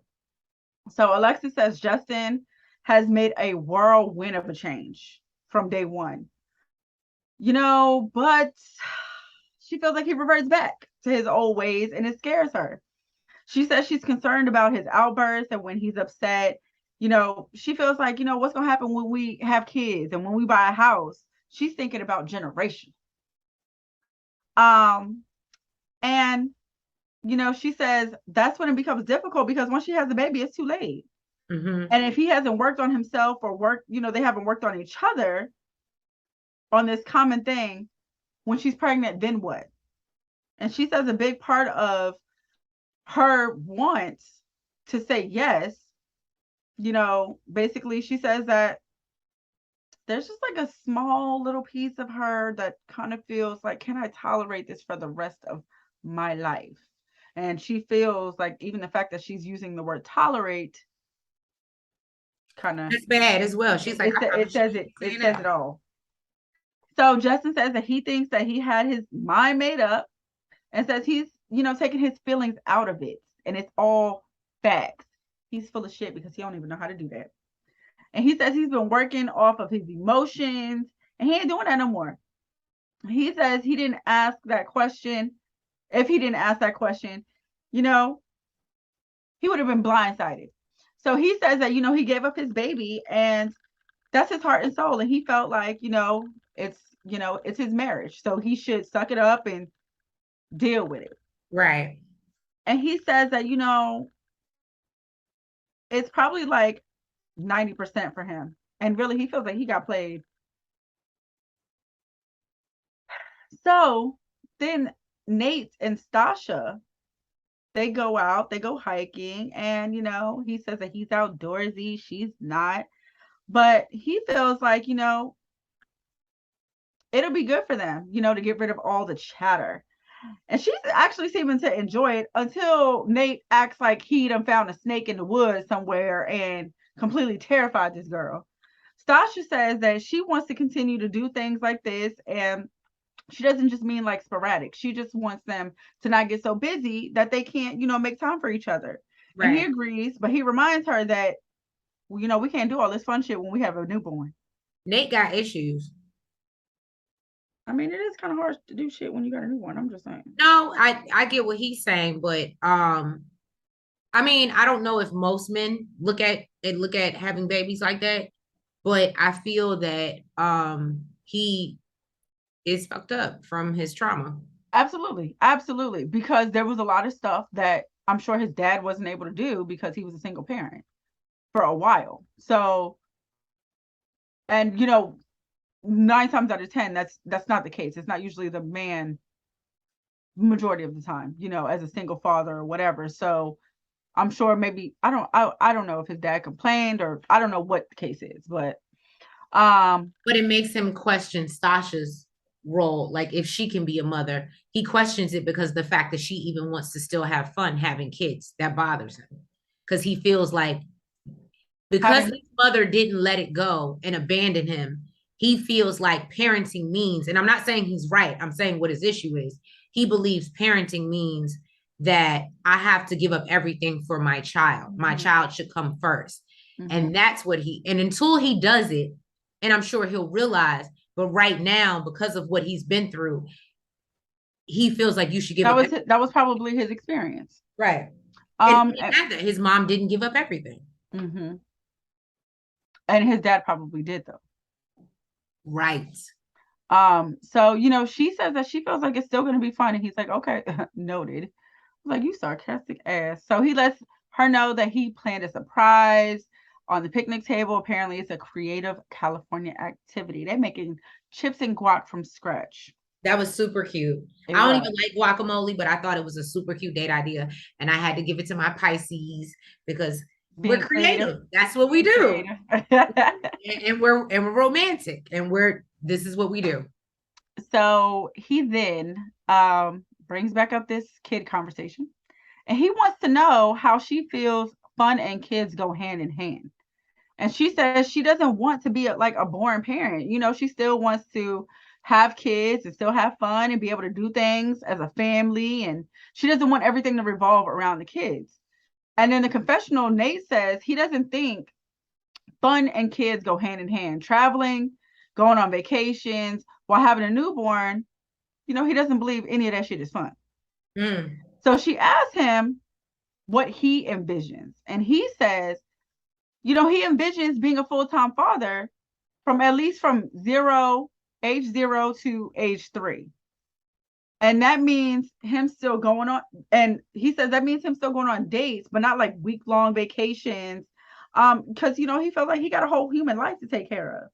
So Alexis says Justin has made a whirlwind of a change from day one, but she feels like he reverts back to his old ways and it scares her. She says she's concerned about his outbursts and when he's upset, she feels like, what's going to happen when we have kids and when we buy a house. She's thinking about generation. And she says that's when it becomes difficult because once she has a baby, it's too late. And if he hasn't worked on himself or they haven't worked on each other on this common thing, when she's pregnant, then what? And she says a big part of her wants to say yes, basically she says that there's just like a small little piece of her that kind of feels like, can I tolerate this for the rest of my life? And she feels like even the fact that she's using the word tolerate kind of, it's bad as well. She's like, it says it all. So Justin says that he thinks that he had his mind made up and says he's, taking his feelings out of it. And it's all facts. He's full of shit because he don't even know how to do that. And he says he's been working off of his emotions and he ain't doing that no more. He says he didn't ask that question. If he didn't ask that question, he would have been blindsided. So he says that, he gave up his baby and that's his heart and soul. And he felt like, it's his marriage. So he should suck it up and deal with it. Right. And he says that, it's probably like 90% for him. And really, he feels like he got played. So then Nate and Stacia, they go out, they go hiking. And, he says that he's outdoorsy. She's not. But he feels like, it'll be good for them, to get rid of all the chatter. And she's actually seeming to enjoy it until Nate acts like he done found a snake in the woods somewhere and completely terrified this girl. Stacia says that she wants to continue to do things like this, and she doesn't just mean like sporadic. She just wants them to not get so busy that they can't, make time for each other. Right. And he agrees, but he reminds her that, we can't do all this fun shit when we have a newborn. Nate got issues. I mean, it is kind of hard to do shit when you got a newborn. I'm just saying. No, I get what he's saying, but I mean, I don't know if most men look at having babies like that, but I feel that he is fucked up from his trauma. Absolutely. Absolutely. Because there was a lot of stuff that I'm sure his dad wasn't able to do because he was a single parent for a while. So, and 9 times out of 10, that's not the case. It's not usually the man majority of the time, as a single father or whatever. So I'm sure maybe I don't know if his dad complained or I don't know what the case is, but But it makes him question Stasha's role. Like if she can be a mother, he questions it because the fact that she even wants to still have fun having kids, that bothers him. Because he feels like because having his mother didn't let it go and abandon him, he feels like parenting means, and I'm not saying he's right, I'm saying what his issue is. He believes parenting means that I have to give up everything for my child. My child should come 1st. And that's what and until he does it, and I'm sure he'll realize, but right now, because of what he's been through, he feels like you should give up that was probably his experience. right. And he had that. His mom didn't give up everything. And his dad probably did though. Right. So she says that she feels like it's still going to be fun, and he's like, okay, noted. Like, you sarcastic ass. So he lets her know that he planned a surprise on the picnic table. Apparently it's a creative California activity. They're making chips and guac from scratch. That was super cute. I don't even like guacamole, but I thought it was a super cute date idea. And I had to give it to my Pisces because we're creative. That's what we do. and we're romantic. And this is what we do. So he then brings back up this kid conversation. And he wants to know how she feels fun and kids go hand in hand. And she says she doesn't want to be like a boring parent. She still wants to have kids and still have fun and be able to do things as a family. And she doesn't want everything to revolve around the kids. And in the confessional, Nate says he doesn't think fun and kids go hand in hand. Traveling, going on vacations while having a newborn, he doesn't believe any of that shit is fun. So she asked him what he envisions. And he says, he envisions being a full-time father from at least from age 0 to age 3. And that means him still going on, and he says that means him still going on dates, but not like week-long vacations. Because he felt like he got a whole human life to take care of.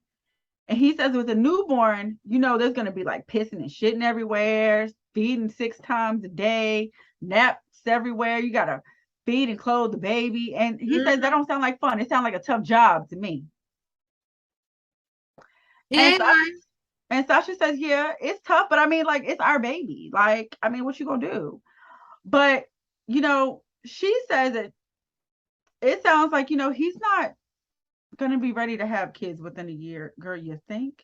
And he says with a newborn, there's gonna be like pissing and shitting everywhere, feeding 6 times a day, naps everywhere. You gotta feed and clothe the baby. And he says that don't sound like fun. It sounds like a tough job to me. Yeah. And Sasha says, yeah, it's tough, but I mean, like, it's our baby. Like, I mean, what you gonna do? But, she says that it sounds like, he's not gonna be ready to have kids within a year. Girl, you think?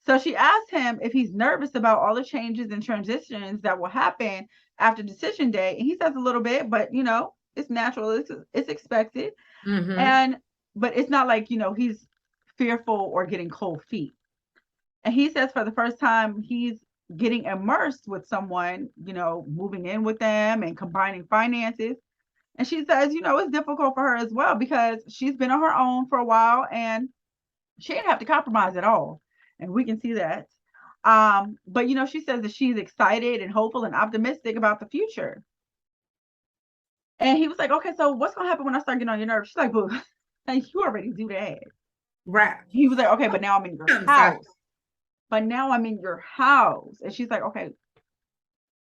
So she asked him if he's nervous about all the changes and transitions that will happen after decision day. And he says a little bit, but, it's natural. It's expected. But it's not like, he's fearful or getting cold feet. And he says for the first time, he's getting immersed with someone, moving in with them and combining finances. And she says, it's difficult for her as well because she's been on her own for a while and she didn't have to compromise at all. And we can see that. But, she says that she's excited and hopeful and optimistic about the future. And he was like, okay, so what's going to happen when I start getting on your nerves? She's like, boo, you already do that. Right. He was like, okay, but now I'm in your house. But now I'm in your house. And she's like, okay,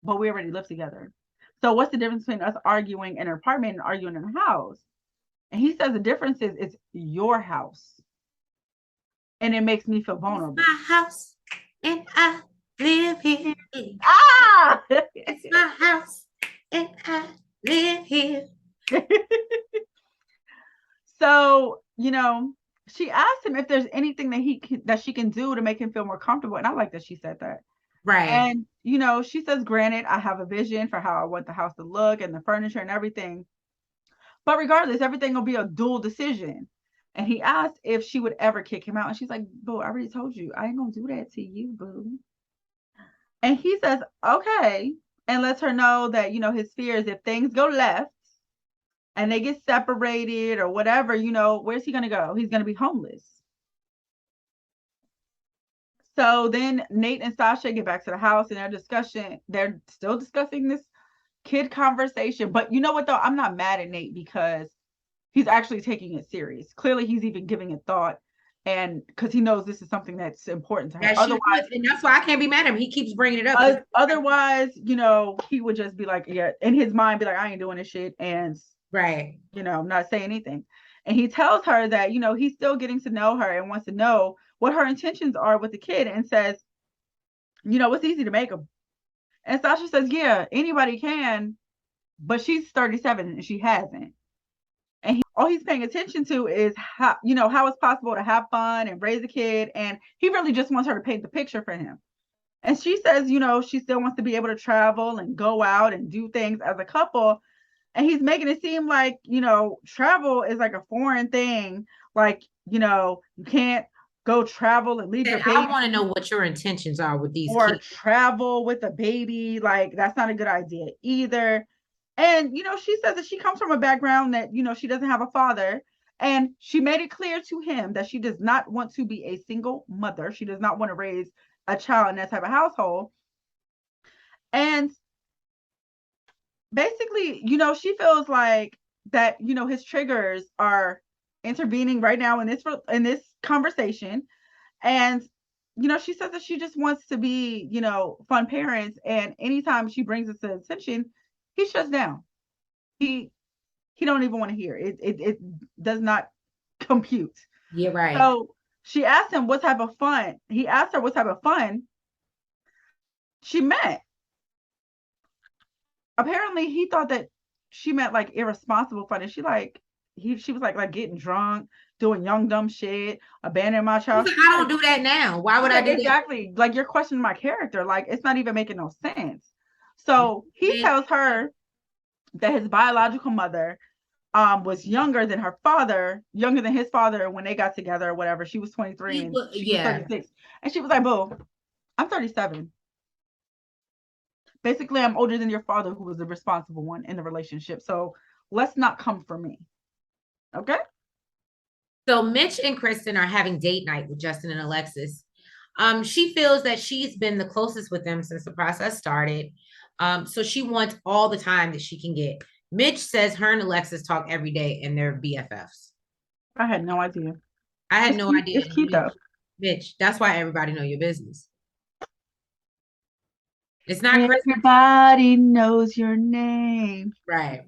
but we already live together. So what's the difference between us arguing in an apartment and arguing in a house? And he says the difference is it's your house. And it makes me feel vulnerable. It's my house and I live here. It's my house and I live here. So, she asked him if there's anything that she can do to make him feel more comfortable. And I like that she said that. Right. And, she says, granted, I have a vision for how I want the house to look and the furniture and everything. But regardless, everything will be a dual decision. And he asked if she would ever kick him out. And she's like, boo, I already told you, I ain't going to do that to you, boo. And he says, okay. And lets her know that, his fear is if things go left and they get separated or whatever, where's he going to go? He's going to be homeless. So then Nate and Sasha get back to the house and they're still discussing this kid conversation. But you know what, though? I'm not mad at Nate because he's actually taking it serious. Clearly, he's even giving it thought. And because he knows this is something that's important to her. Otherwise, and that's why I can't be mad at him. He keeps bringing it up. Otherwise, he would just be like, yeah, in his mind, be like, I ain't doing this shit. And, right, not say anything. And he tells her that, he's still getting to know her and wants to know what her intentions are with the kid and says, it's easy to make them. And Sasha says, yeah, anybody can, but she's 37 and she hasn't. And all he's paying attention to is how it's possible to have fun and raise a kid. And he really just wants her to paint the picture for him. And she says, she still wants to be able to travel and go out and do things as a couple. And he's making it seem like, travel is like a foreign thing. Like, you can't go travel and leave your baby. I want to know what your intentions are with these or kids. travel with a baby. Like, that's not a good idea either. And, she says that she comes from a background that, she doesn't have a father. And she made it clear to him that she does not want to be a single mother. She does not want to raise a child in that type of household. And basically, she feels like that, his triggers are intervening right now in this conversation. And, she says that she just wants to be, fun parents. And anytime she brings this to attention, he shuts down. He don't even want to hear it. It does not compute. Yeah, right. So she asked him what type of fun. He asked her what type of fun she meant. Apparently he thought that she meant like irresponsible fun. And she was like getting drunk, doing young dumb shit, abandoning my child. I don't do that now. Why would I do exactly that? Like, you're questioning my character. Like, it's not even making no sense. So he tells her that his biological mother was younger than his father when they got together or whatever. She was 23 and she was 36. And she was like, boo, I'm 37. Basically, I'm older than your father, who was the responsible one in the relationship. So let's not come for me. Okay? So Mitch and Kristen are having date night with Justin and Alexis. She feels that she's been the closest with them since the process started. So she wants all the time that she can get. Mitch says her and Alexis talk every day and they're BFFs. I had no idea. I had no idea. It's cute though. Mitch, that's why everybody know your business. It's not everybody knows your name. Right.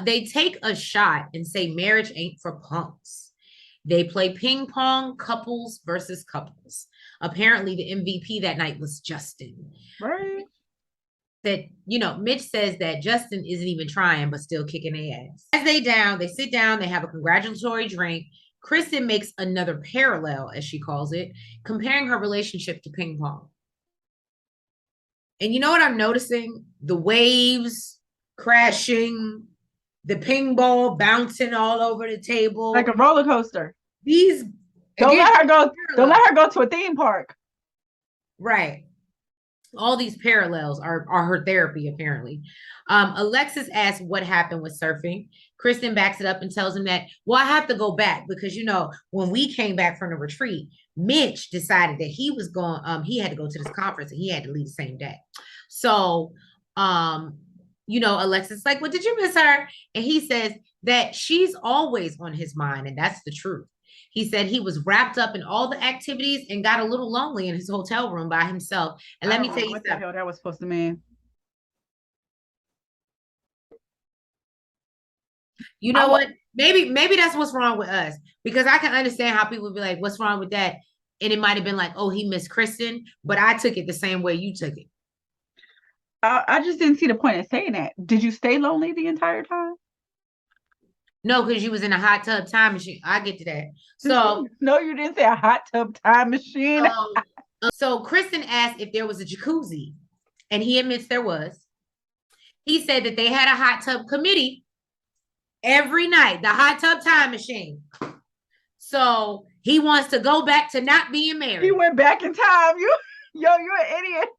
They take a shot and say marriage ain't for punks. They play ping pong, couples versus couples. Apparently, the MVP that night was Justin. Right. That, Mitch says that Justin isn't even trying, but still kicking their ass. As they sit down, they have a congratulatory drink. Kristen makes another parallel, as she calls it, comparing her relationship to ping pong. And you know what I'm noticing? The waves crashing, the ping ball bouncing all over the table. Like a roller coaster. Don't let her go to a theme park. Right. All these parallels are her therapy, apparently. Alexis asks what happened with surfing. Kristen backs it up and tells him that, well, I have to go back because, when we came back from the retreat, Mitch decided that he was going, he had to go to this conference and he had to leave the same day. So, Alexis is like, well, did you miss her? And he says that she's always on his mind. And that's the truth. He said he was wrapped up in all the activities and got a little lonely in his hotel room by himself. And let me tell you what the hell that was supposed to mean. You know what? Maybe that's what's wrong with us, because I can understand how people would be like, what's wrong with that? And it might have been like, oh, he missed Kristen, but I took it the same way you took it. I just didn't see the point of saying that. Did you stay lonely the entire time? No, because you was in a hot tub time machine. I get to that. So no, you didn't say a hot tub time machine. So Kristen asked if there was a jacuzzi, and he admits there was. He said that they had a hot tub committee every night, the hot tub time machine. So he wants to go back to not being married. He went back in time. You're an idiot.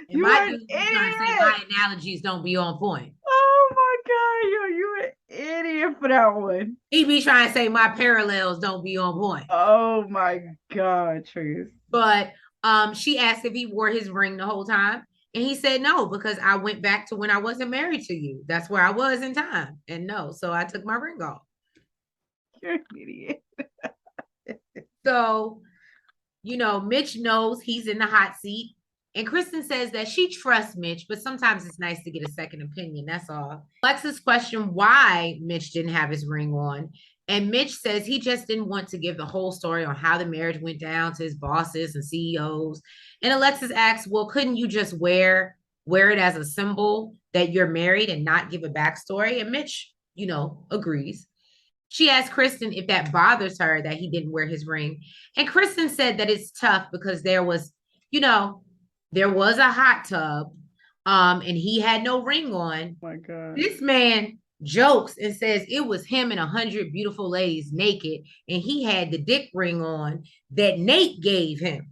And my analogies don't be on point. Oh my God, you're an idiot for that one. He be trying to say my parallels don't be on point. Oh my God, Trace. But she asked if he wore his ring the whole time. And he said no, because I went back to when I wasn't married to you. That's where I was in time. And no, so I took my ring off. You're an idiot. So, Mitch knows he's in the hot seat. And Kristen says that she trusts Mitch, but sometimes it's nice to get a second opinion. That's all. Alexis questioned why Mitch didn't have his ring on. And Mitch says he just didn't want to give the whole story on how the marriage went down to his bosses and CEOs. And Alexis asks, well, couldn't you just wear it as a symbol that you're married and not give a backstory? And Mitch, agrees. She asked Kristen if that bothers her that he didn't wear his ring. And Kristen said that it's tough because there was a hot tub, and he had no ring on. Oh my God. This man jokes and says it was him and 100 beautiful ladies naked, and he had the dick ring on that Nate gave him.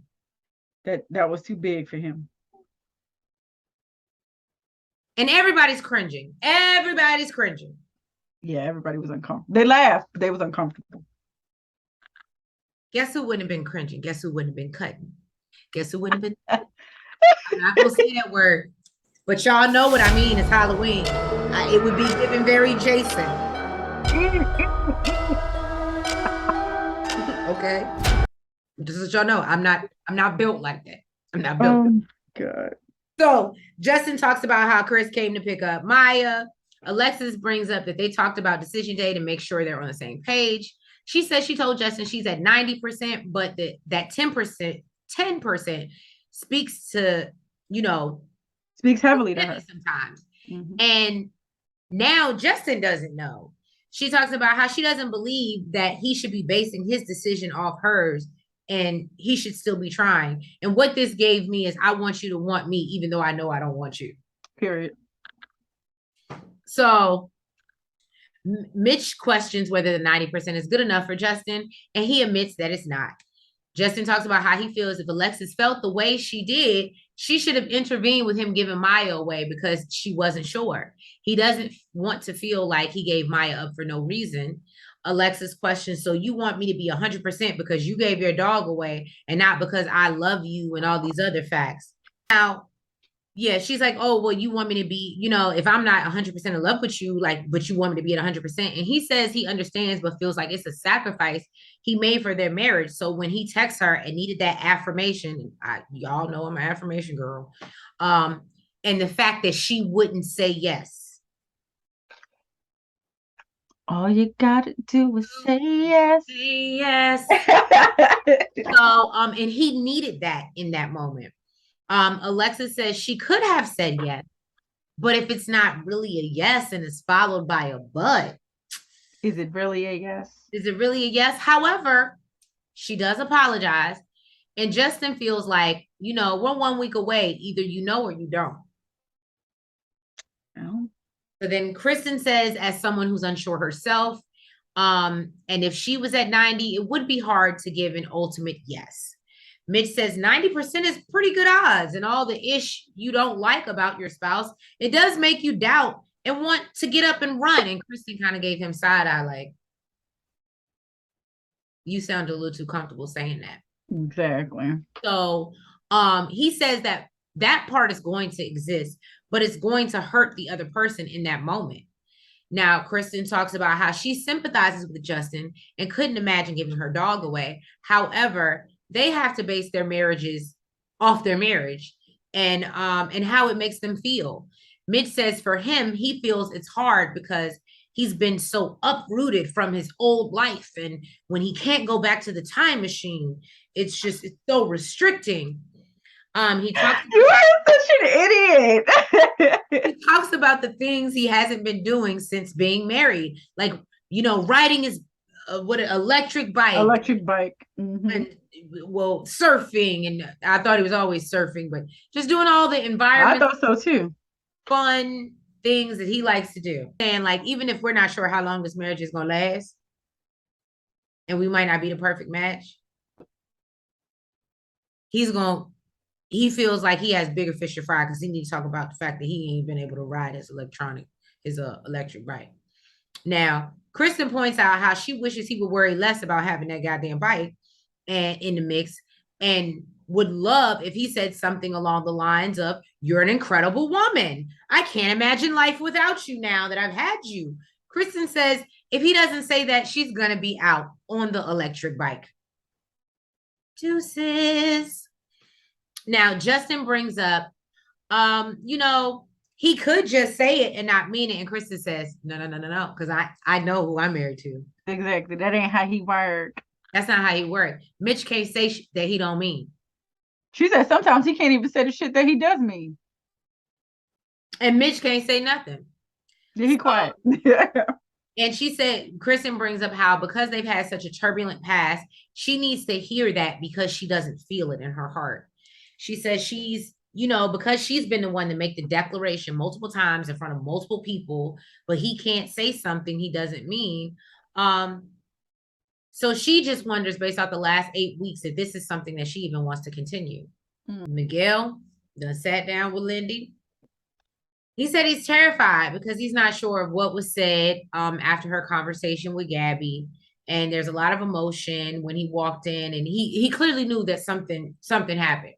That was too big for him. And everybody's cringing. Everybody's cringing. Yeah, everybody was uncomfortable. They laughed, but they was uncomfortable. Guess who wouldn't have been cringing? Guess who wouldn't have been cutting? Guess who wouldn't have been? I'm not gonna say that word, but y'all know what I mean. It's Halloween. It would be given very Jason. Okay, just so y'all know, I'm not built like that. I'm not built. Oh God. So Justin talks about how Chris came to pick up Maya. Alexis brings up that they talked about decision day to make sure they're on the same page. She says she told Justin she's at 90%, but that 10% speaks to, speaks heavily to her sometimes. And now Justin doesn't know. She talks about how she doesn't believe that he should be basing his decision off hers, and he should still be trying. And what this gave me is I want you to want me, even though I know I don't want you. Period. So Mitch questions whether the 90% is good enough for Justin, and he admits that it's not. Justin talks about how he feels if Alexis felt the way she did, she should have intervened with him giving Maya away because she wasn't sure. He doesn't want to feel like he gave Maya up for no reason. Alexis questions, so you want me to be 100% because you gave your dog away and not because I love you and all these other facts. Now, yeah, she's like, oh, well, you want me to be, if I'm not 100% in love with you, but you want me to be at 100%. And he says he understands, but feels like it's a sacrifice he made for their marriage. So when he texts her and needed that affirmation, y'all know I'm an affirmation girl, and the fact that she wouldn't say yes. All you gotta do is say yes. Say yes. So, and he needed that in that moment. Alexis says she could have said yes, but if it's not really a yes and it's followed by a but, is it really a yes? Is it really a yes? However, she does apologize, and Justin feels like, we're 1 week away. Either you know or you don't. Oh. So then Kristen says, as someone who's unsure herself, and if she was at 90, it would be hard to give an ultimate yes. Mitch says 90% is pretty good odds, and all the ish you don't like about your spouse, it does make you doubt and want to get up and run. And Kristen kind of gave him side eye, like, you sound a little too comfortable saying that. Exactly. So he says that part is going to exist, but it's going to hurt the other person in that moment. Now, Kristen talks about how she sympathizes with Justin and couldn't imagine giving her dog away. However, they have to base their marriages off their marriage and how it makes them feel. Mitch says for him, he feels it's hard because he's been so uprooted from his old life. And when he can't go back to the time machine, it's so restricting. He talks. You are such an idiot. He talks about the things he hasn't been doing since being married, like riding his electric bike. Mm-hmm. And surfing, and I thought he was always surfing, but just doing all the environment. I thought so too. Fun things that he likes to do, and like even if we're not sure how long this marriage is gonna last, and we might not be the perfect match, he feels like he has bigger fish to fry because he needs to talk about the fact that he ain't been able to ride his electric bike. Now, Kristen points out how she wishes he would worry less about having that goddamn bike and in the mix, and would love if he said something along the lines of, you're an incredible woman. I can't imagine life without you now that I've had you. Kristen says if he doesn't say that, she's going to be out on the electric bike. Deuces. Now, Justin brings up, he could just say it and not mean it. And Kristen says, no, because I know who I'm married to. Exactly. That ain't how he work. That's not how he worked. Mitch can't say that he don't mean. She said sometimes he can't even say the shit that he does mean. And Mitch can't say nothing. Yeah, he quiet. And she said, Kristen brings up how because they've had such a turbulent past, she needs to hear that because she doesn't feel it in her heart. She says she's, because she's been the one to make the declaration multiple times in front of multiple people, but he can't say something he doesn't mean. So she just wonders, based off the last 8 weeks, if this is something that she even wants to continue. Miguel done sat down with Lindy. He said he's terrified because he's not sure of what was said after her conversation with Gabby. And there's a lot of emotion when he walked in, and he clearly knew that something happened.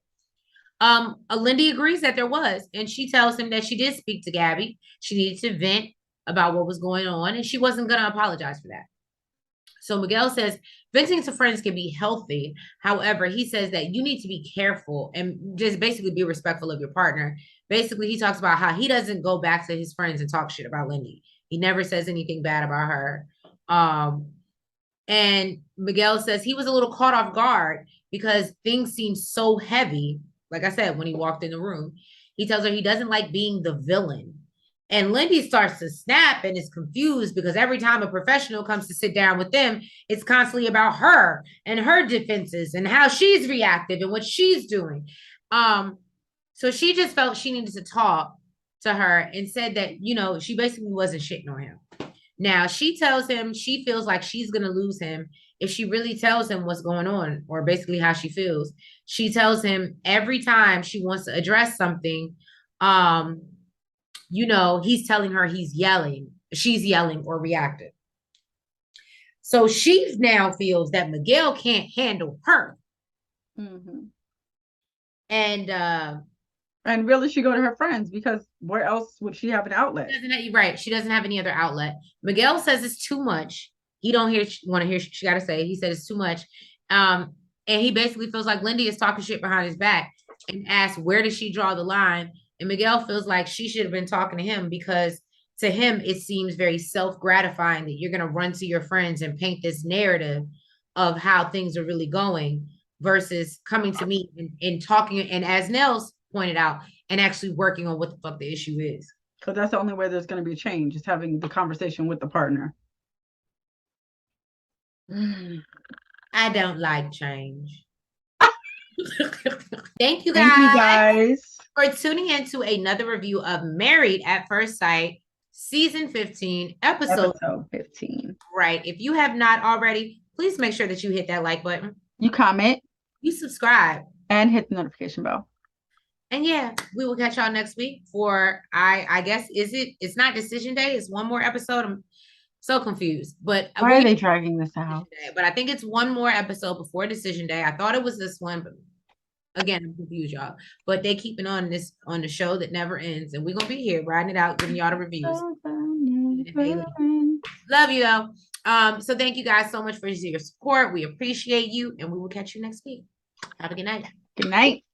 Lindy agrees that there was, and she tells him that she did speak to Gabby. She needed to vent about what was going on, and she wasn't going to apologize for that. So Miguel says venting to friends can be healthy. However, he says that you need to be careful and just basically be respectful of your partner. Basically, he talks about how he doesn't go back to his friends and talk shit about Lindy. He never says anything bad about her. And Miguel says he was a little caught off guard because things seem so heavy. Like I said, when he walked in the room, he tells her he doesn't like being the villain. And Lindy starts to snap and is confused because every time a professional comes to sit down with them, it's constantly about her and her defenses and how she's reactive and what she's doing. So she just felt she needed to talk to her and said that, she basically wasn't shitting on him. Now she tells him she feels like she's going to lose him if she really tells him what's going on, or basically how she feels. She tells him every time she wants to address something, he's telling her she's yelling or reactive. So she now feels that Miguel can't handle her. And really, she go to her friends because where else would she have an outlet? She doesn't have any other outlet. Miguel says it's too much. He don't want to hear she got to say. He said it's too much. And he basically feels like Lindy is talking shit behind his back and asks, where does she draw the line? And Miguel feels like she should have been talking to him because to him, it seems very self-gratifying that you're going to run to your friends and paint this narrative of how things are really going versus coming to me and talking. And as Nels pointed out, and actually working on what the fuck the issue is. Because that's the only way there's going to be a change, is having the conversation with the partner. I don't like change. Thank you guys for tuning in to another review of Married at First Sight, season 15, episode 15. Right. If you have not already, please make sure that you hit that like button. You comment. You subscribe. And hit the notification bell. And yeah, we will catch y'all next week for, I guess, it's not decision day. It's one more episode. I'm so confused, but why are they dragging this out? But I think it's one more episode before decision day. I thought it was this one, but again, I'm confused, y'all. But they keeping on the show that never ends, and we're gonna be here riding it out, giving y'all the reviews. Love you though. So thank you guys so much for your support. We appreciate you, and we will catch you next week. Have a good night. Good night.